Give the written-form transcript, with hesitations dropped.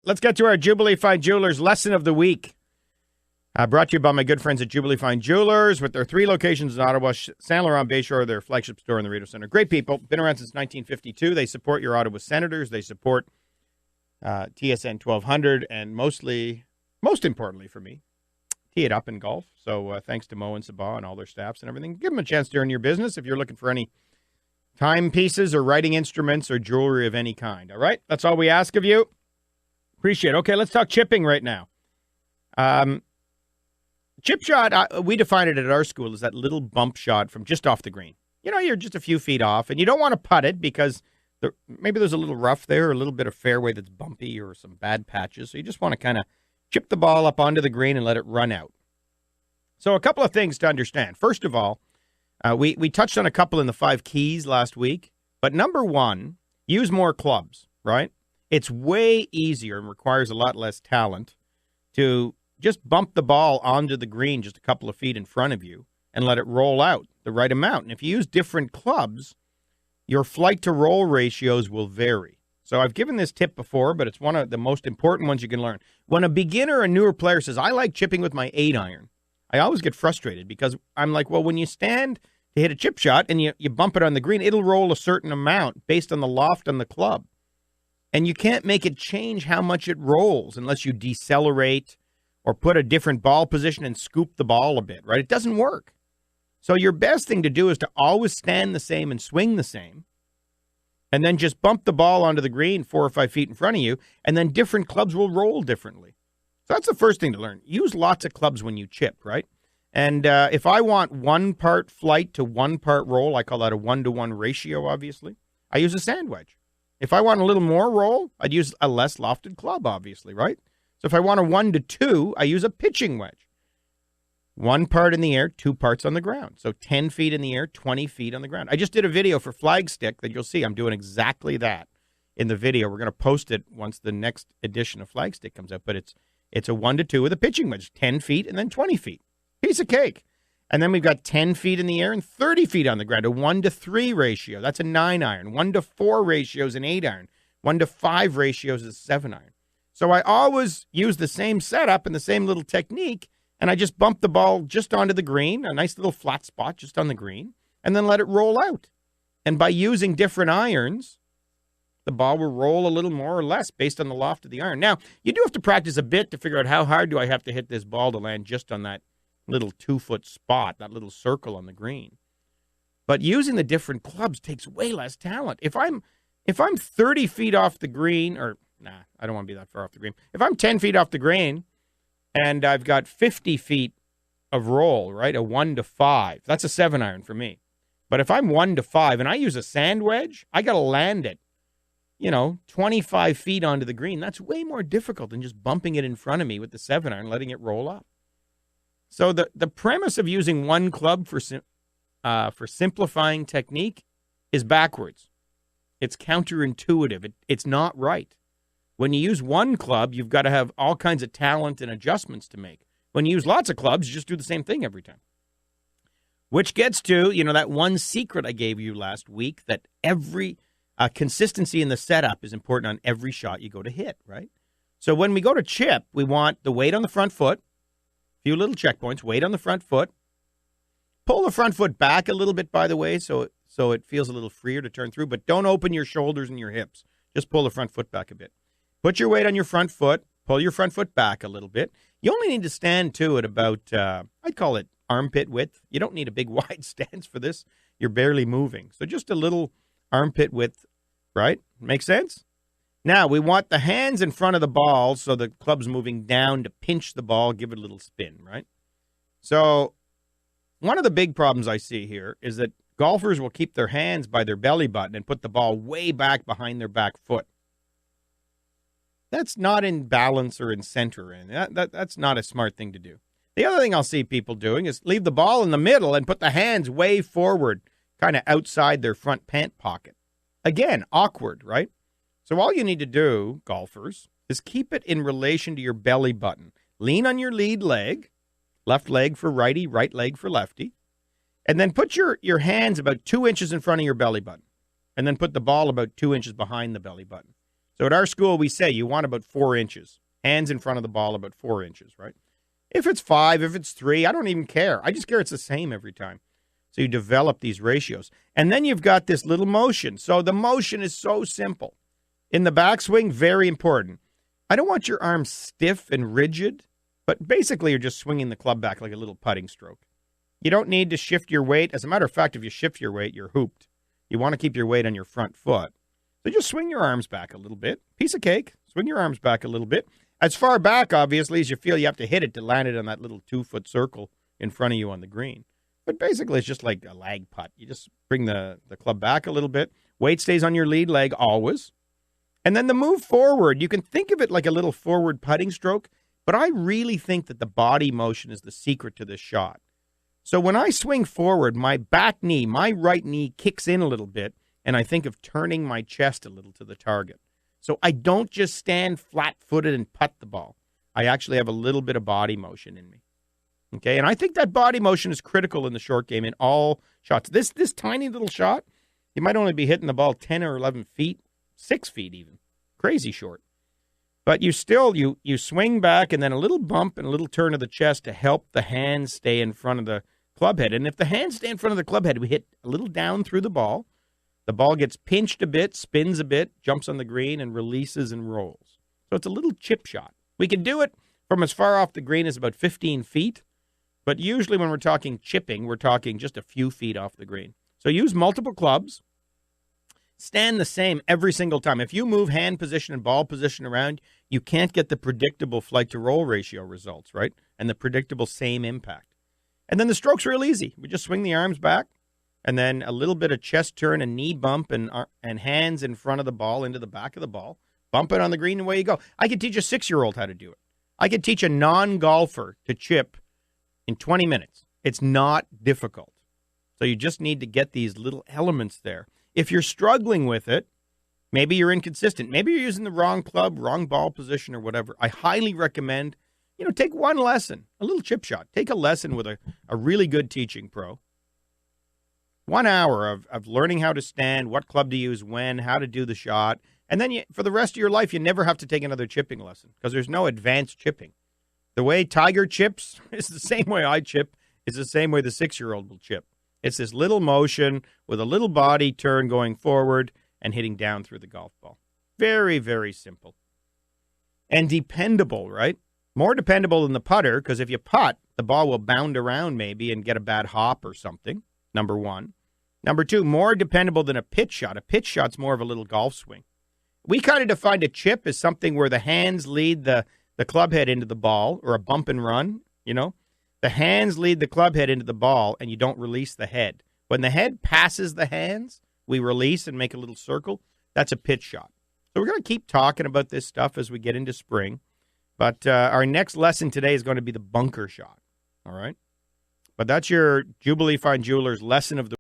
let's get to our Jubilee Fine Jewelers lesson of the week. Brought to you by my good friends at Jubilee Fine Jewelers with their 3 locations in Ottawa, Saint Laurent Bayshore, their flagship store in the Rideau Centre. Great people, been around since 1952. They support your Ottawa Senators. They support TSN 1200, and most importantly for me, tee it up in golf. So thanks to Mo and Sabah and all their staffs and everything. Give them a chance to earn your business if you're looking for any timepieces or writing instruments or jewelry of any kind. All right? That's all we ask of you. Appreciate it. Okay, let's talk chipping right now. Chip shot, we define it at our school as that little bump shot from just off the green. You know, you're just a few feet off, and you don't want to putt it because maybe there's a little rough there, or a little bit of fairway that's bumpy, or some bad patches. So you just want to kind of chip the ball up onto the green and let it run out. So a couple of things to understand. First of all, we touched on a couple in the 5 keys last week, but number 1, use more clubs, right? It's way easier and requires a lot less talent to just bump the ball onto the green just a couple of feet in front of you and let it roll out the right amount. And if you use different clubs, your flight to roll ratios will vary. So I've given this tip before, but it's one of the most important ones you can learn. When a beginner or newer player says, I like chipping with my 8-iron, I always get frustrated because I'm like, well, when you stand to hit a chip shot and you bump it on the green, it'll roll a certain amount based on the loft on the club. And you can't make it change how much it rolls unless you decelerate or put a different ball position and scoop the ball a bit, right? It doesn't work. So your best thing to do is to always stand the same and swing the same, and then just bump the ball onto the green 4 or 5 feet in front of you, and then different clubs will roll differently. So that's the first thing to learn. Use lots of clubs when you chip, right? And if I want 1 part flight to 1 part roll, I call that a 1-to-1 ratio, obviously. I use a sand wedge. If I want a little more roll, I'd use a less lofted club, obviously, right? So if I want a 1-to-2, I use a pitching wedge. 1 part in the air, 2 parts on the ground. So 10 feet in the air, 20 feet on the ground. I just did a video for Flagstick that you'll see. I'm doing exactly that in the video. We're going to post it once the next edition of Flagstick comes out. But it's a 1-to-2 with a pitching wedge, 10 feet and then 20 feet. Piece of cake. And then we've got 10 feet in the air and 30 feet on the ground, a 1-to-3 ratio. That's a 9-iron. 1-to-4 ratio is an 8-iron. 1-to-5 ratio is a 7-iron. So I always use the same setup and the same little technique, and I just bump the ball just onto the green, a nice little flat spot just on the green, and then let it roll out. And by using different irons, the ball will roll a little more or less based on the loft of the iron. Now, you do have to practice a bit to figure out how hard do I have to hit this ball to land just on that little 2-foot spot, that little circle on the green. But using the different clubs takes way less talent. If I'm 30 feet off the green, or I don't want to be that far off the green. If I'm 10 feet off the green and I've got 50 feet of roll, right, a 1-to-5, that's a 7-iron for me. But if I'm 1-to-5 and I use a sand wedge, I got to land it, 25 feet onto the green. That's way more difficult than just bumping it in front of me with the 7-iron, letting it roll up. So the premise of using 1 club for simplifying technique is backwards. It's counterintuitive. It's not right. When you use 1 club, you've got to have all kinds of talent and adjustments to make. When you use lots of clubs, you just do the same thing every time. Which gets to, that one secret I gave you last week, that every consistency in the setup is important on every shot you go to hit, right? So when we go to chip, we want the weight on the front foot, a few little checkpoints, weight on the front foot. Pull the front foot back a little bit, by the way, so it feels a little freer to turn through, but don't open your shoulders and your hips. Just pull the front foot back a bit. Put your weight on your front foot. Pull your front foot back a little bit. You only need to stand to it about, I'd call it armpit width. You don't need a big wide stance for this. You're barely moving. So just a little armpit width, right? Make sense? Now, we want the hands in front of the ball so the club's moving down to pinch the ball, give it a little spin, right? So one of the big problems I see here is that golfers will keep their hands by their belly button and put the ball way back behind their back foot. That's not in balance or in center. And that's not a smart thing to do. The other thing I'll see people doing is leave the ball in the middle and put the hands way forward, kind of outside their front pant pocket. Again, awkward, right? So all you need to do, golfers, is keep it in relation to your belly button. Lean on your lead leg, left leg for righty, right leg for lefty, and then put your hands about 2 inches in front of your belly button, and then put the ball about 2 inches behind the belly button. So at our school, we say you want about 4 inches. Hands in front of the ball about 4 inches, right? If it's 5, if it's 3, I don't even care. I just care it's the same every time. So you develop these ratios. And then you've got this little motion. So the motion is so simple. In the backswing, very important. I don't want your arms stiff and rigid, but basically you're just swinging the club back like a little putting stroke. You don't need to shift your weight. As a matter of fact, if you shift your weight, you're hooped. You want to keep your weight on your front foot. So just swing your arms back a little bit. Piece of cake. Swing your arms back a little bit. As far back, obviously, as you feel you have to hit it to land it on that little 2-foot circle in front of you on the green. But basically, it's just like a lag putt. You just bring the club back a little bit. Weight stays on your lead leg always. And then the move forward, you can think of it like a little forward putting stroke, but I really think that the body motion is the secret to this shot. So when I swing forward, my back knee, my right knee kicks in a little bit, and I think of turning my chest a little to the target. So I don't just stand flat-footed and putt the ball. I actually have a little bit of body motion in me. Okay, and I think that body motion is critical in the short game in all shots. This tiny little shot, you might only be hitting the ball 10 or 11 feet, 6 feet even. Crazy short. But you still, you swing back and then a little bump and a little turn of the chest to help the hands stay in front of the club head. And if the hands stay in front of the club head, we hit a little down through the ball. The ball gets pinched a bit, spins a bit, jumps on the green, and releases and rolls. So it's a little chip shot. We can do it from as far off the green as about 15 feet. But usually when we're talking chipping, we're talking just a few feet off the green. So use multiple clubs. Stand the same every single time. If you move hand position and ball position around, you can't get the predictable flight to roll ratio results, right? And the predictable same impact. And then the stroke's real easy. We just swing the arms back, and then a little bit of chest turn and knee bump and hands in front of the ball into the back of the ball. Bump it on the green and away you go. I could teach a 6-year-old how to do it. I could teach a non-golfer to chip in 20 minutes. It's not difficult. So you just need to get these little elements there. If you're struggling with it, maybe you're inconsistent. Maybe you're using the wrong club, wrong ball position or whatever. I highly recommend, take one lesson, a little chip shot. Take a lesson with a really good teaching pro. 1 hour of learning how to stand, what club to use when, how to do the shot. And then for the rest of your life, you never have to take another chipping lesson because there's no advanced chipping. The way Tiger chips is the same way I chip, is the same way the 6-year-old will chip. It's this little motion with a little body turn going forward and hitting down through the golf ball. Very, very simple. And dependable, right? More dependable than the putter, because if you putt, the ball will bound around maybe and get a bad hop or something, number one. Number two, more dependable than a pitch shot. A pitch shot's more of a little golf swing. We kind of defined a chip as something where the hands lead the club head into the ball, or a bump and run, The hands lead the club head into the ball, and you don't release the head. When the head passes the hands, we release and make a little circle. That's a pitch shot. So we're going to keep talking about this stuff as we get into spring. But our next lesson today is going to be the bunker shot. All right? But that's your Jubilee Fine Jewelers lesson of the